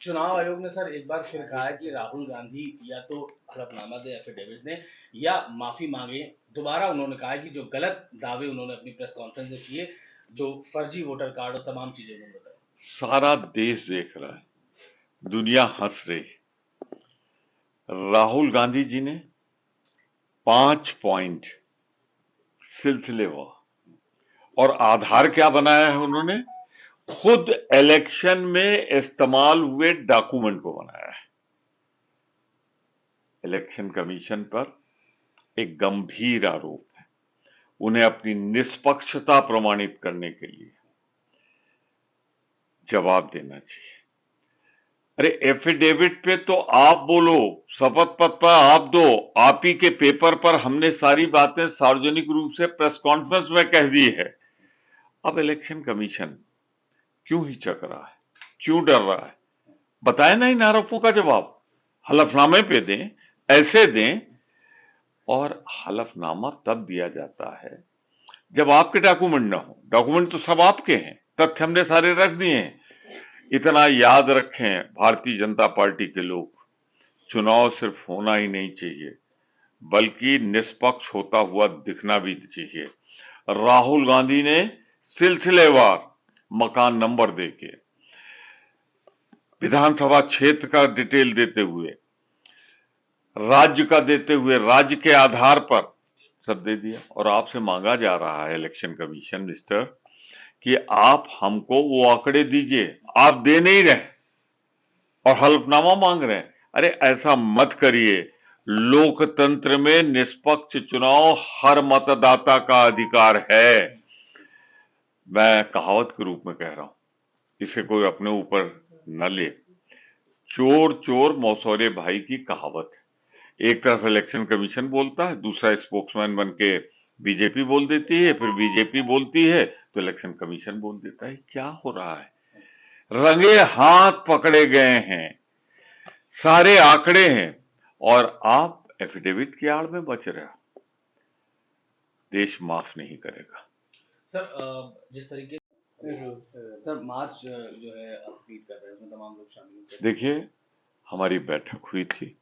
चुनाव आयोग ने सर एक बार फिर कहा है कि राहुल गांधी या तो हलफनामा दे एफिडेविट दें या माफी मांगे। दोबारा उन्होंने कहा है कि जो गलत दावे उन्होंने अपनी प्रेस कॉन्फ्रेंस में किए, जो फर्जी वोटर कार्ड और तमाम चीजें उन्होंने बताई। सारा देश देख रहा है, दुनिया हंस रही। राहुल गांधी जी ने 5 पॉइंट सिलसिलेवार और आधार क्या बनाया है, उन्होंने खुद इलेक्शन में इस्तेमाल हुए डॉक्यूमेंट को बनाया है। इलेक्शन कमीशन पर एक गंभीर आरोप है, उन्हें अपनी निष्पक्षता प्रमाणित करने के लिए जवाब देना चाहिए। अरे एफिडेविट पे तो आप बोलो, शपथ पत्र पर आप दो, आप ही के पेपर पर हमने सारी बातें सार्वजनिक रूप से प्रेस कॉन्फ्रेंस में कह दी है। अब इलेक्शन कमीशन क्यों हिचक रहा है, क्यों डर रहा है? बताए ना इन आरोपों का जवाब, हलफनामे पे दें, ऐसे दें। और हलफनामा तब दिया जाता है जब आपके डॉक्यूमेंट ना हो। डॉक्यूमेंट तो सब आपके हैं, तथ्य हमने सारे रख दिए हैं। इतना याद रखें भारतीय जनता पार्टी के लोग, चुनाव सिर्फ होना ही नहीं चाहिए बल्कि निष्पक्ष होता हुआ दिखना भी चाहिए। राहुल गांधी ने सिलसिलेवार मकान नंबर देके, विधानसभा क्षेत्र का डिटेल देते हुए, राज्य का देते हुए, राज्य के आधार पर सब दे दिया। और आपसे मांगा जा रहा है इलेक्शन कमीशन मिस्टर कि आप हमको वो आंकड़े दीजिए, आप दे नहीं रहे और हलफनामा मांग रहे हैं। अरे ऐसा मत करिए, लोकतंत्र में निष्पक्ष चुनाव हर मतदाता का अधिकार है। मैं कहावत के रूप में कह रहा हूं, इसे कोई अपने ऊपर न ले। चोर चोर मौसौरे भाई की कहावत है। एक तरफ इलेक्शन कमीशन बोलता है, दूसरा स्पोक्समैन बन के बीजेपी बोल देती है, फिर बीजेपी बोलती है तो इलेक्शन कमीशन बोल देता है। क्या हो रहा है? रंगे हाथ पकड़े गए हैं, सारे आंकड़े हैं और आप एफिडेविट की आड़ में बच रहे हो। देश माफ नहीं करेगा। सर जिस तरीके सर मार्च जो है आप ट्वीट कर रहे हैं उसमें तमाम लोग शामिल होते हैं। देखिए, हमारी बैठक हुई थी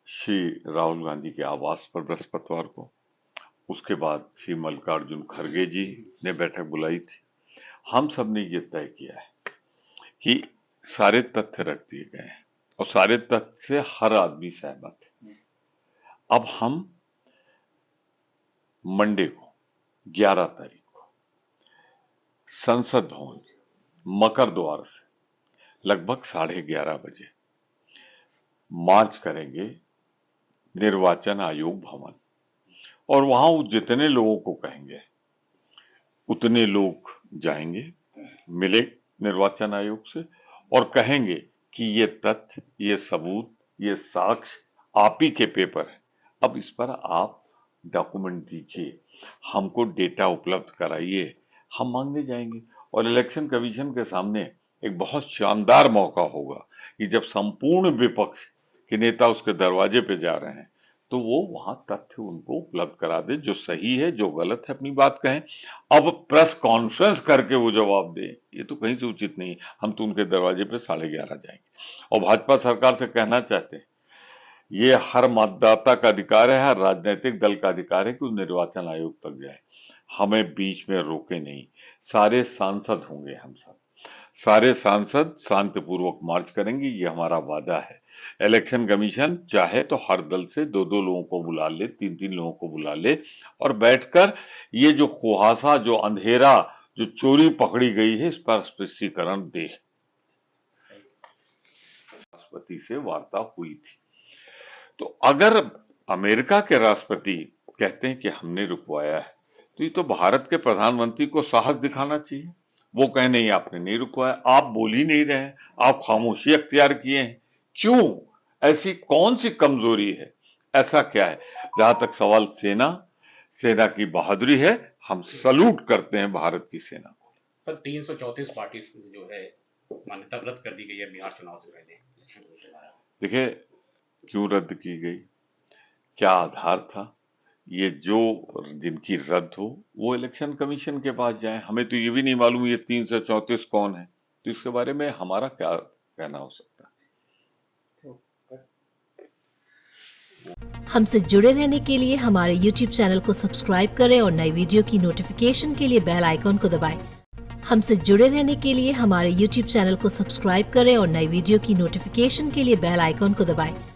श्री राहुल गांधी के आवास पर बृहस्पतिवार को। उसके बाद श्री मल्लिकार्जुन खड़गे जी ने बैठक बुलाई थी। हम सब ने ये तय किया है कि सारे तथ्य रख दिए गए हैं और सारे तथ्य से हर आदमी सहमत है। अब हम मंडे को 11 तारीख को संसद भवन मकर द्वार से लगभग 11:30 बजे मार्च करेंगे निर्वाचन आयोग भवन। और वहां जितने लोगों को कहेंगे उतने लोग जाएंगे, मिले निर्वाचन आयोग से और कहेंगे कि ये तथ्य, ये सबूत, ये साक्ष्य आप ही के पेपर है, अब इस पर आप डॉक्यूमेंट दीजिए, हमको डेटा उपलब्ध कराइए, हम मांगने जाएंगे। और इलेक्शन कमीशन के सामने एक बहुत शानदार मौका होगा कि जब संपूर्ण विपक्ष के नेता उसके दरवाजे पे जा रहे हैं तो वो वहां तथ्य उनको उपलब्ध करा दे, जो सही है जो गलत है अपनी बात कहें। अब प्रेस कॉन्फ्रेंस करके वो जवाब दे, ये तो कहीं से उचित नहीं। हम तो उनके दरवाजे पे 11:30 जाएंगे और भाजपा सरकार से कहना चाहते हैं, ये हर मतदाता का अधिकार है, हर राजनीतिक दल का अधिकार है कि वो निर्वाचन आयोग तक जाए, हमें बीच में रोके नहीं। सारे सांसद होंगे, हम सब सारे सांसद शांतिपूर्वक मार्च करेंगे, ये हमारा वादा है। इलेक्शन कमीशन चाहे तो हर दल से 2-2 लोगों को बुला ले, 3-3 लोगों को बुला ले और बैठकर ये जो कुहासा, जो अंधेरा, जो चोरी पकड़ी गई है, इस पर स्पष्टीकरण दे। राष्ट्रपति से वार्ता हुई थी, तो अगर अमेरिका के राष्ट्रपति कहते हैं कि हमने रुकवाया है तो ये तो भारत के प्रधानमंत्री को साहस दिखाना चाहिए। वो कहे नहीं आपने नहीं रुकवाया, आप बोल ही नहीं रहे, आप खामोशी अख्तियार किए हैं। क्यों? ऐसी कौन सी कमजोरी है, ऐसा क्या है? जहां तक सवाल सेना की बहादुरी है, हम सलूट करते हैं भारत की सेना को। सर 334 पार्टी जो है मान्यता रद्द कर दी गई है बिहार चुनाव से पहले। देखिए, क्यों रद्द की गई, क्या आधार था? ये जो जिनकी रद्द हो वो इलेक्शन कमीशन के पास जाए। हमें तो ये भी नहीं मालूम ये 334 कौन है। तो इसके बारे में हमारा क्या कहना हो सकता है? हमसे जुड़े रहने के लिए हमारे YouTube चैनल को सब्सक्राइब करें और नई वीडियो की नोटिफिकेशन के लिए बेल आइकॉन को दबाएं। हमसे जुड़े रहने के लिए हमारे YouTube चैनल को सब्सक्राइब करें और नई वीडियो की नोटिफिकेशन के लिए बेल आइकॉन को दबाएं।